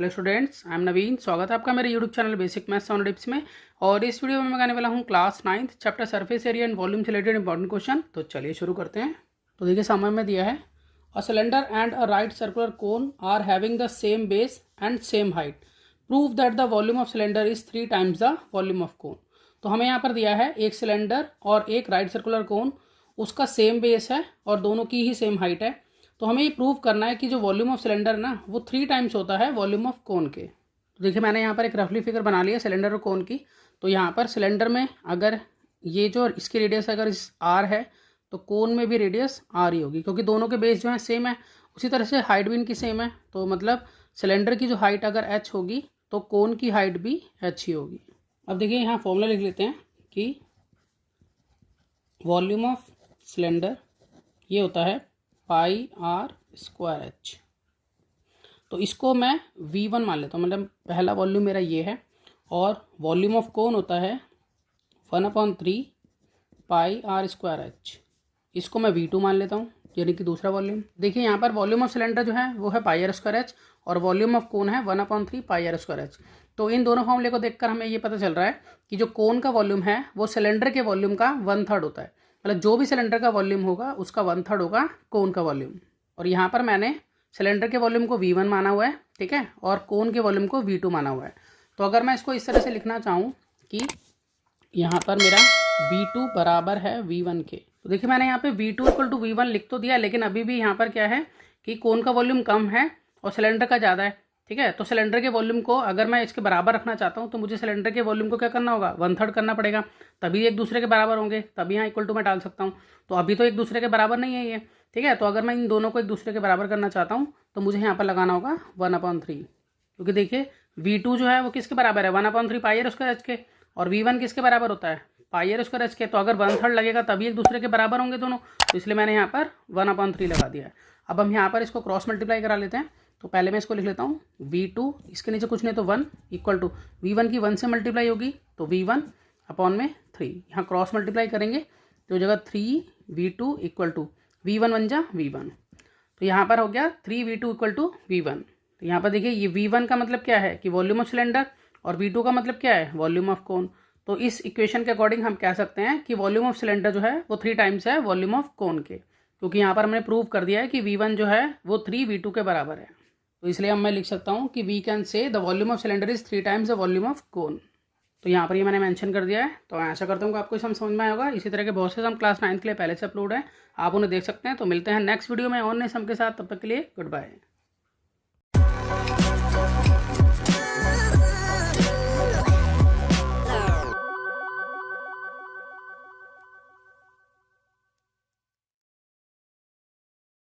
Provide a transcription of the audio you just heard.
Hello students, I am नवीन। स्वागत है आपका मेरे यूट्यूब चैनल बेसिक मैथ्स और टिप्स में। और इस वीडियो में मैं करने वाला हूँ class 9th chapter surface area and volume से रिलेटेड इंपॉर्टेंट क्वेश्चन। तो चलिए शुरू करते हैं। तो देखिए सामने में दिया है a cylinder and a right circular cone are having the same base and same height, prove that the volume of cylinder is 3 times the volume of cone. तो हमें यहाँ पर दिया है एक सिलेंडर और एक राइट सर्कुलर कोन, उसका सेम बेस है और दोनों की ही सेम हाइट है। तो हमें ये प्रूव करना है कि जो वॉल्यूम ऑफ सिलेंडर ना वो 3 times होता है वॉल्यूम ऑफ कोन के। तो देखिए मैंने यहाँ पर एक रफली फिगर बना लिया सिलेंडर और कोन की। तो यहाँ पर सिलेंडर में अगर ये जो इसकी रेडियस अगर इस आर है तो कोन में भी रेडियस आर ही होगी, क्योंकि दोनों के बेस जो है सेम है। उसी तरह से हाइट भी इनकी सेम है, तो मतलब सिलेंडर की जो हाइट अगर एच होगी तो कोन की हाइट भी एच ही होगी। अब देखिए यहाँ फॉर्मूला लिख लेते हैं कि वॉल्यूम ऑफ सिलेंडर ये होता है पाई आर स्क्वायर एच। तो इसको मैं V1 मान लेता हूँ, मतलब पहला वॉल्यूम मेरा ये है। और वॉल्यूम ऑफ कोन होता है 1/3 पाई आर स्क्वायर एच, इसको मैं V2 मान लेता हूँ, यानी कि दूसरा वॉल्यूम। देखिए यहाँ पर वॉल्यूम ऑफ सिलेंडर जो है वो है पाई आर स्क्वायर एच और वॉल्यूम ऑफ कोन है 1/3 पाई आर स्क्वायर एच। तो इन दोनों फॉर्मूले को देखकर हमें ये पता चल रहा है कि जो कोन का वॉल्यूम है वो सिलेंडर के वॉल्यूम का 1/3 होता है। मतलब जो भी सिलेंडर का वॉल्यूम होगा उसका 1/3 होगा कोन का वॉल्यूम। और यहाँ पर मैंने सिलेंडर के वॉल्यूम को V1 माना हुआ है, ठीक है, और कोन के वॉल्यूम को V2 माना हुआ है। तो अगर मैं इसको इस तरह से लिखना चाहूँ कि यहाँ पर मेरा V2 बराबर है V1 के, तो देखिए मैंने यहाँ पे V2 = V1 लिख तो दिया, लेकिन अभी भी यहाँ पर क्या है कि कोन का वॉल्यूम कम है और सिलेंडर का ज़्यादा है, ठीक है। तो सिलेंडर के वॉल्यूम को अगर मैं इसके बराबर रखना चाहता हूँ तो मुझे सिलेंडर के वॉल्यूम को क्या करना होगा, 1/3 करना पड़ेगा, तभी एक दूसरे के बराबर होंगे, तभी यहाँ इक्वल टू मैं डाल सकता हूँ। तो अभी तो एक दूसरे के बराबर नहीं है ये, ठीक है। तो अगर मैं इन दोनों को एक दूसरे के बराबर करना चाहता हूँ तो मुझे यहाँ पर लगाना होगा 1/3, क्योंकि देखिए V2 जो है वो किसके बराबर है, 1/3 पाई आर स्क्वायर एच के, और V1 किसके बराबर होता है, पाई आर स्क्वायर एच के। तो अगर 1/3 लगेगा तभी एक दूसरे के बराबर होंगे दोनों, तो इसलिए मैंने यहाँ पर 1/3 लगा दिया है। अब हम यहाँ पर इसको क्रॉस मल्टीप्लाई करा लेते हैं। तो पहले मैं इसको लिख लेता हूँ V2, इसके नीचे कुछ नहीं तो 1 = V1 की 1 से मल्टीप्लाई होगी तो V1/3। यहाँ क्रॉस मल्टीप्लाई करेंगे तो जगह 3V2 = V1 बन जा V1। तो यहाँ पर हो गया 3V2 = V1। तो यहाँ पर देखिए ये V1 का मतलब क्या है कि वॉल्यूम ऑफ सिलेंडर, और V2 का मतलब क्या है, वॉल्यूम ऑफ कोन। तो इस इक्वेशन के अकॉर्डिंग हम कह सकते हैं कि वॉल्यूम ऑफ सिलेंडर जो है वो 3 times है वॉल्यूम ऑफ कोन के, क्योंकि यहाँ पर हमने प्रूव कर दिया है कि V1 जो है वो 3V2 के बराबर है। तो इसलिए हम मैं लिख सकता हूँ कि we can say the volume of cylinder is 3 times the volume of cone. तो यहाँ पर ये मैंने मेंशन कर दिया है। तो मैं आशा करता हूँ कि आपको समझ में आया होगा। इसी तरह के बहुत से सम क्लास 9th के लिए पहले से अपलोड है, आप उन्हें देख सकते हैं। तो मिलते हैं नेक्स्ट वीडियो में और नए सम के साथ, तब तक के लिए गुड बाय।